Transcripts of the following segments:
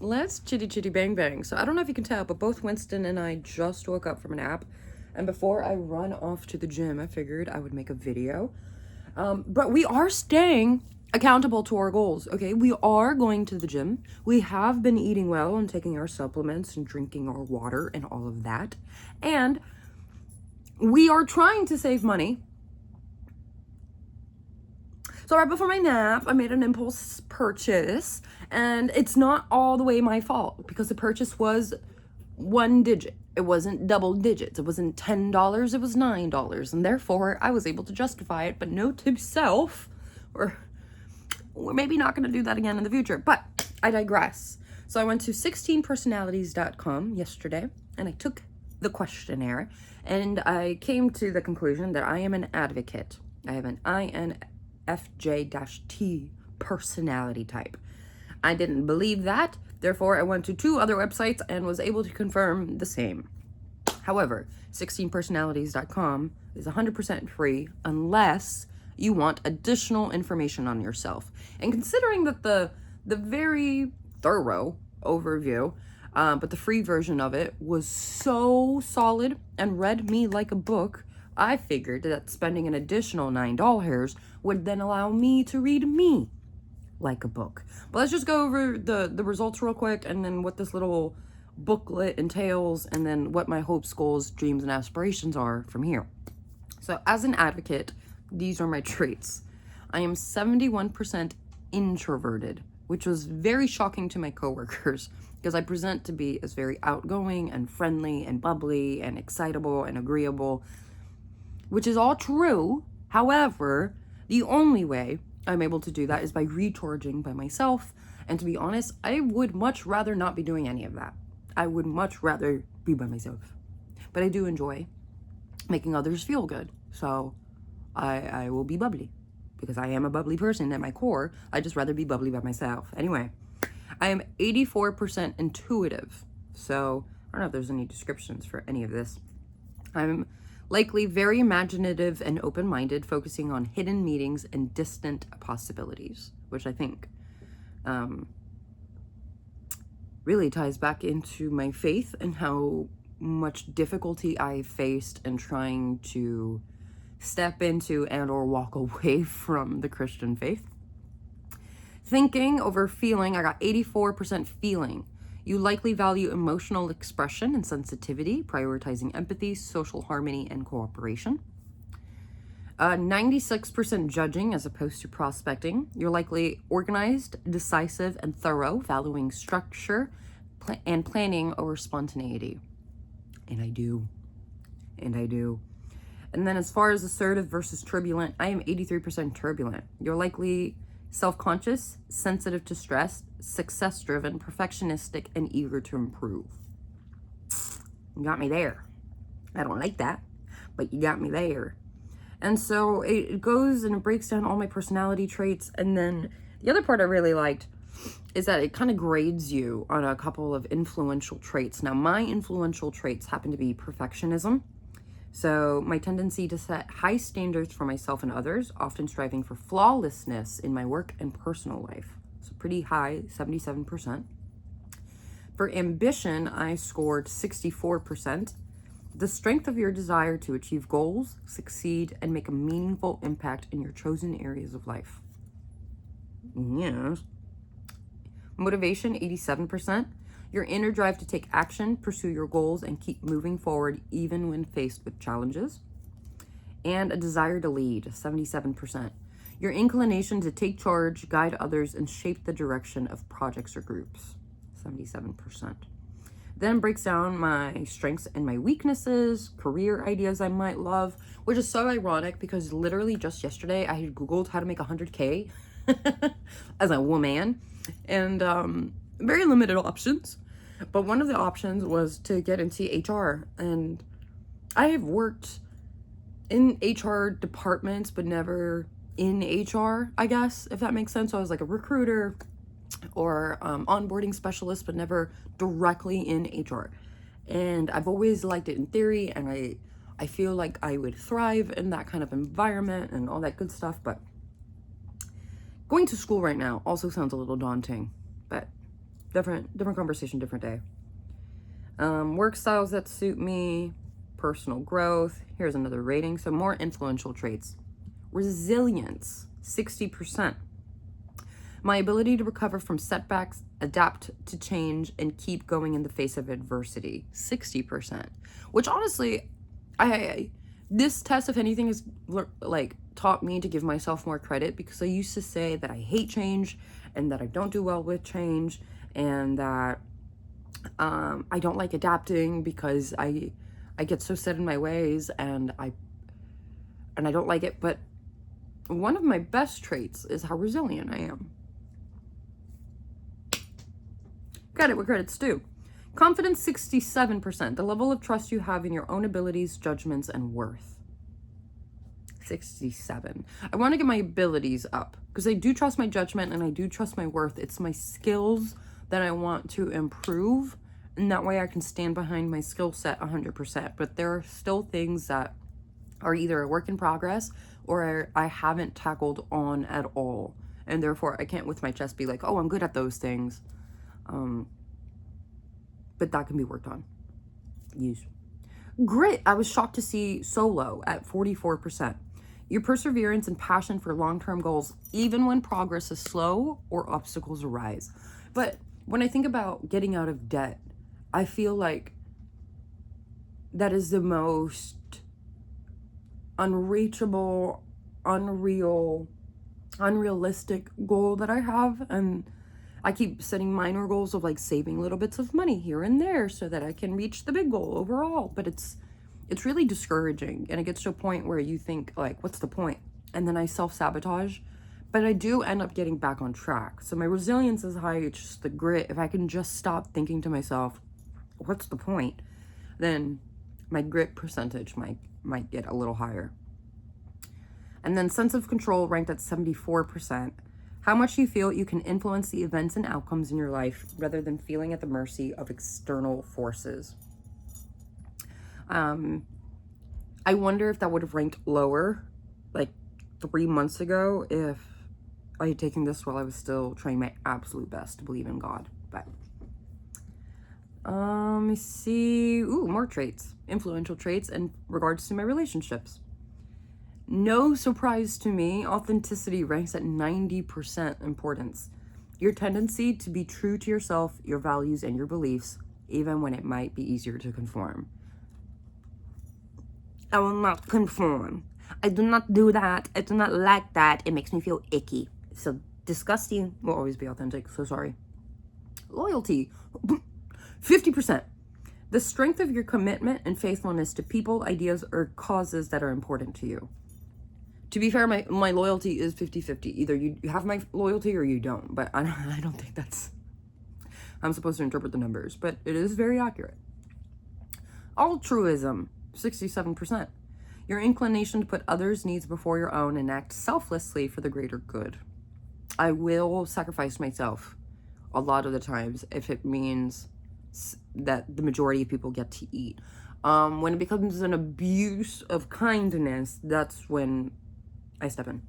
let's chitty chitty bang bang. So I don't know if you can tell, but both Winston and I just woke up from a nap. And before I run off to the gym, I figured I would make a video. But we are staying accountable to our goals, okay? We are going to the gym. We have been eating well and taking our supplements and drinking our water and all of that. And we are trying to save money. So right before my nap, I made an impulse purchase, and it's not all the way my fault because the purchase was one digit. It wasn't double digits. It wasn't $10, it was $9. And therefore, I was able to justify it, but note to self, we're maybe not going to do that again in the future. But I digress. So I went to 16personalities.com yesterday, and I took the questionnaire, and I came to the conclusion that I am an advocate. I have an INFJ-T personality type. I didn't believe that. Therefore, I went to 2 other websites and was able to confirm the same. However, 16personalities.com is 100% free unless you want additional information on yourself. And considering that the very thorough overview, but the free version of it was so solid and read me like a book, I figured that spending an additional $9 would then allow me to read me like a book. But let's just go over the results real quick, and then what this little booklet entails, and then what my hopes, goals, dreams, and aspirations are from here. So as an advocate, these are my traits. I am 71% introverted, which was very shocking to my coworkers because I present to be as very outgoing and friendly and bubbly and excitable and agreeable, which is all true. However, the only way I'm able to do that is by recharging by myself. And to be honest, I would much rather not be doing any of that. I would much rather be by myself. But I do enjoy making others feel good. So I will be bubbly because I am a bubbly person at my core. I'd just rather be bubbly by myself. Anyway, I am 84% intuitive. So I don't know if there's any descriptions for any of this. I'm likely very imaginative and open-minded, focusing on hidden meanings and distant possibilities, which I think really ties back into my faith and how much difficulty I faced in trying to step into and or walk away from the Christian faith. Thinking over feeling, I got 84% feeling. You likely value emotional expression and sensitivity, prioritizing empathy, social harmony, and cooperation. 96% judging as opposed to prospecting. You're likely organized, decisive, and thorough, valuing structure and planning over spontaneity. And I do. And then as far as assertive versus turbulent, I am 83% turbulent. You're likely self-conscious, sensitive to stress, success-driven, perfectionistic, and eager to improve. You got me there. I don't like that, but you got me there. And so it goes and it breaks down all my personality traits. And then the other part I really liked is that it kind of grades you on a couple of influential traits. Now, my influential traits happen to be perfectionism. So my tendency to set high standards for myself and others, often striving for flawlessness in my work and personal life. So pretty high, 77%. For ambition, I scored 64%. The strength of your desire to achieve goals, succeed, and make a meaningful impact in your chosen areas of life. Yes. Motivation, 87%. Your inner drive to take action, pursue your goals, and keep moving forward even when faced with challenges. And a desire to lead, 77%. Your inclination to take charge, guide others, and shape the direction of projects or groups, 77%. Then breaks down my strengths and my weaknesses, career ideas I might love, which is so ironic because literally just yesterday I had Googled how to make 100K as a woman, and very limited options. But one of the options was to get into HR, and I have worked in HR departments, but never in HR, I guess, if that makes sense. So I was like a recruiter or onboarding specialist, but never directly in HR. And I've always liked it in theory, and I feel like I would thrive in that kind of environment and all that good stuff. But going to school right now also sounds a little daunting, but different conversation, different day. Work styles that suit me, personal growth. Here's another rating. So more influential traits. Resilience, 60%. My ability to recover from setbacks, adapt to change, and keep going in the face of adversity, 60%. Which honestly, this test, if anything, has like taught me to give myself more credit, because I used to say that I hate change and that I don't do well with change, and that I don't like adapting because I get so set in my ways, and I don't like it. But one of my best traits is how resilient I am. Credit where credit's due. Confidence, 67%. The level of trust you have in your own abilities, judgments, and worth. 67. I want to get my abilities up, because I do trust my judgment and I do trust my worth. It's my skills that I want to improve, and that way I can stand behind my skill set 100%. But there are still things that are either a work in progress or I haven't tackled on at all, and therefore I can't with my chest be like, oh, I'm good at those things. But that can be worked on. Use. Grit, I was shocked to see so low at 44%. Your perseverance and passion for long-term goals, even when progress is slow or obstacles arise. But when I think about getting out of debt, I feel like that is the most unreachable, unrealistic goal that I have. And I keep setting minor goals of like saving little bits of money here and there so that I can reach the big goal overall. But it's really discouraging, and it gets to a point where you think like, what's the point? And then I self-sabotage, but I do end up getting back on track. So my resilience is high. It's just the grit. If I can just stop thinking to myself, what's the point? Then my grit percentage might get a little higher. And then sense of control ranked at 74%. How much you feel you can influence the events and outcomes in your life rather than feeling at the mercy of external forces. I wonder if that would have ranked lower like 3 months ago if I had taken this while I was still trying my absolute best to believe in God. But let me see. Ooh, more traits. Influential traits in regards to my relationships. No surprise to me, authenticity ranks at 90% importance. Your tendency to be true to yourself, your values, and your beliefs, even when it might be easier to conform. I will not conform. I do not do that. I do not like that. It makes me feel icky. So disgusting. Will always be authentic. So sorry. Loyalty. 50%. The strength of your commitment and faithfulness to people, ideas, or causes that are important to you. To be fair, my loyalty is 50-50. Either you have my loyalty or you don't. But I don't think that's... I'm supposed to interpret the numbers. But it is very accurate. Altruism. 67%. Your inclination to put others' needs before your own and act selflessly for the greater good. I will sacrifice myself a lot of the times if it means that the majority of people get to eat. When it becomes an abuse of kindness, that's when I step in.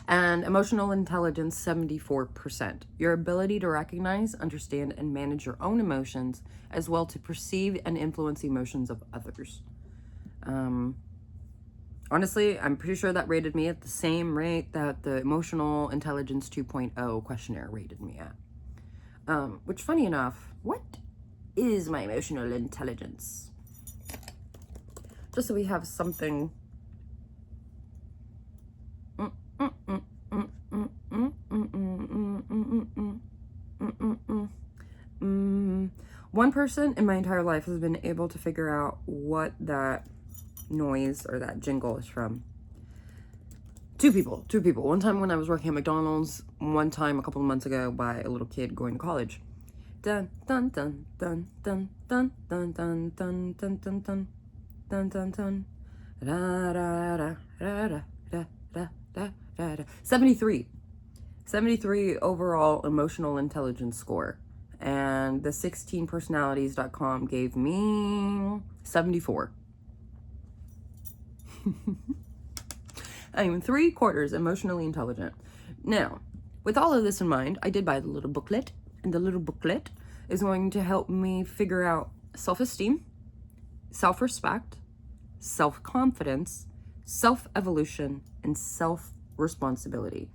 And emotional intelligence, 74%. Your ability to recognize, understand, and manage your own emotions, as well to perceive and influence the emotions of others. Honestly, I'm pretty sure that rated me at the same rate that the Emotional Intelligence 2.0 questionnaire rated me at. Which, funny enough, what is my emotional intelligence? Just so we have something... One person in my entire life has been able to figure out what that noise or that jingle is from. Two people. One time when I was working at McDonald's, one time a couple of months ago by a little kid going to college. Dun dun dun dun dun dun dun dun dun dun dun dun dun dun dun da da da da da da da da. 73 overall emotional intelligence score, and the 16personalities.com gave me 74. I am 3/4 emotionally intelligent. Now, with all of this in mind, I did buy the little booklet, in the little booklet is going to help me figure out self-esteem, self-respect, self-confidence, self-evolution, and self-responsibility.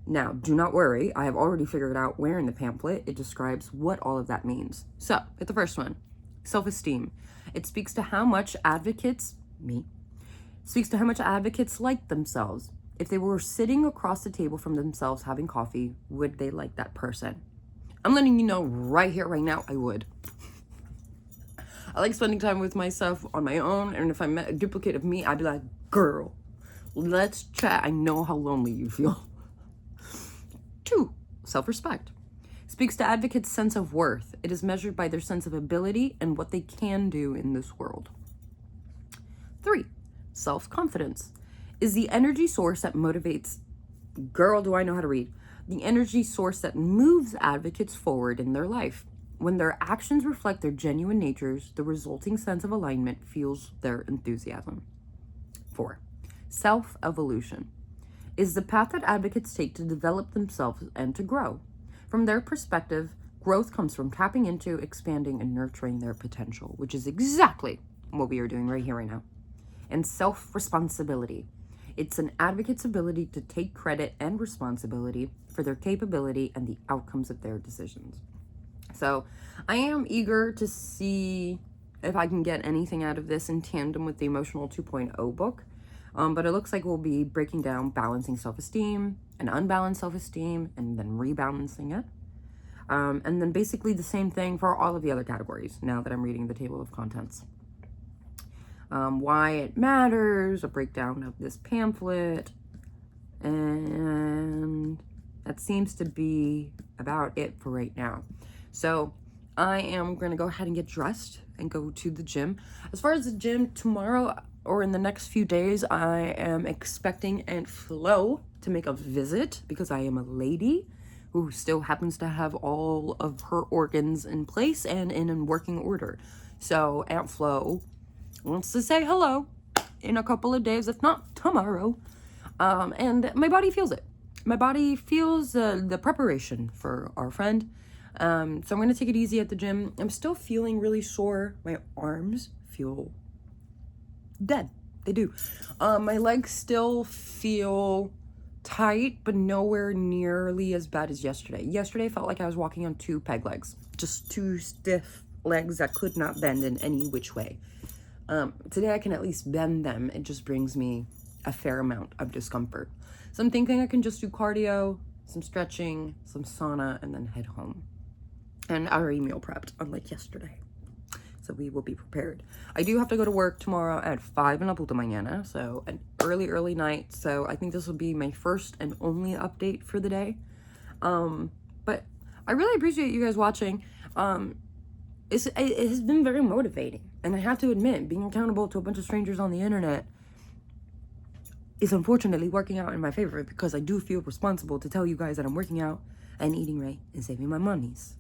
Now, do not worry, I have already figured out where in the pamphlet it describes what all of that means. So, at the first one, self-esteem. It speaks to how much advocates, speaks to how much advocates like themselves. If they were sitting across the table from themselves having coffee, would they like that person? I'm letting you know right here, right now, I would. I like spending time with myself on my own, and if I met a duplicate of me, I'd be like, girl, let's chat. I know how lonely you feel. 2, self-respect. Speaks to advocates' sense of worth. It is measured by their sense of ability and what they can do in this world. 3, self-confidence. Is the energy source that motivates, girl, do I know how to read, the energy source that moves advocates forward in their life. When their actions reflect their genuine natures, the resulting sense of alignment fuels their enthusiasm. 4, self-evolution. Is the path that advocates take to develop themselves and to grow. From their perspective, growth comes from tapping into, expanding, and nurturing their potential, which is exactly what we are doing right here, right now. And self-responsibility. It's an advocate's ability to take credit and responsibility for their capability and the outcomes of their decisions. So I am eager to see if I can get anything out of this in tandem with the Emotional 2.0 book. But it looks like we'll be breaking down balancing self-esteem and unbalanced self-esteem and then rebalancing it. And then basically the same thing for all of the other categories now that I'm reading the table of contents. Why it matters, a breakdown of this pamphlet, and that seems to be about it for right now. So I am going to go ahead and get dressed and go to the gym. As far as the gym, tomorrow or in the next few days, I am expecting Aunt Flo to make a visit because I am a lady who still happens to have all of her organs in place and in working order. So Aunt Flo wants to say hello in a couple of days, if not tomorrow. And my body feels it. My body feels the preparation for our friend. So I'm going to take it easy at the gym. I'm still feeling really sore. My arms feel dead. They do. My legs still feel tight, but nowhere nearly as bad as yesterday. Yesterday felt like I was walking on 2 peg legs. Just 2 stiff legs that could not bend in any which way. Today I can at least bend them. It just brings me a fair amount of discomfort. So I'm thinking I can just do cardio, some stretching, some sauna, and then head home. And I already meal prepped, unlike yesterday. So we will be prepared. I do have to go to work tomorrow at 5 in la puta mañana. So an early night. So I think this will be my first and only update for the day. But I really appreciate you guys watching. It has been very motivating. And I have to admit, being accountable to a bunch of strangers on the internet is unfortunately working out in my favor because I do feel responsible to tell you guys that I'm working out and eating right and saving my monies.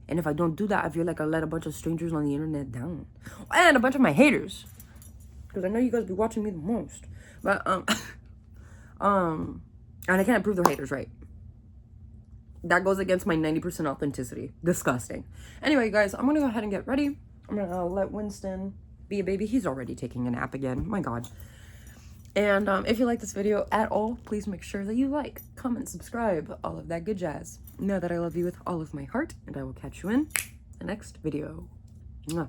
And if I don't do that, I feel like I let a bunch of strangers on the internet down. And a bunch of my haters. Because I know you guys be watching me the most. But, and I can't prove they're haters, right? That goes against my 90% authenticity. Disgusting. Anyway, guys, I'm going to go ahead and get ready. I'm going to let Winston be a baby. He's already taking a nap again. My God. And if you like this video at all, please make sure that you like, comment, subscribe, all of that good jazz. Know that I love you with all of my heart, and I will catch you in the next video. Mwah.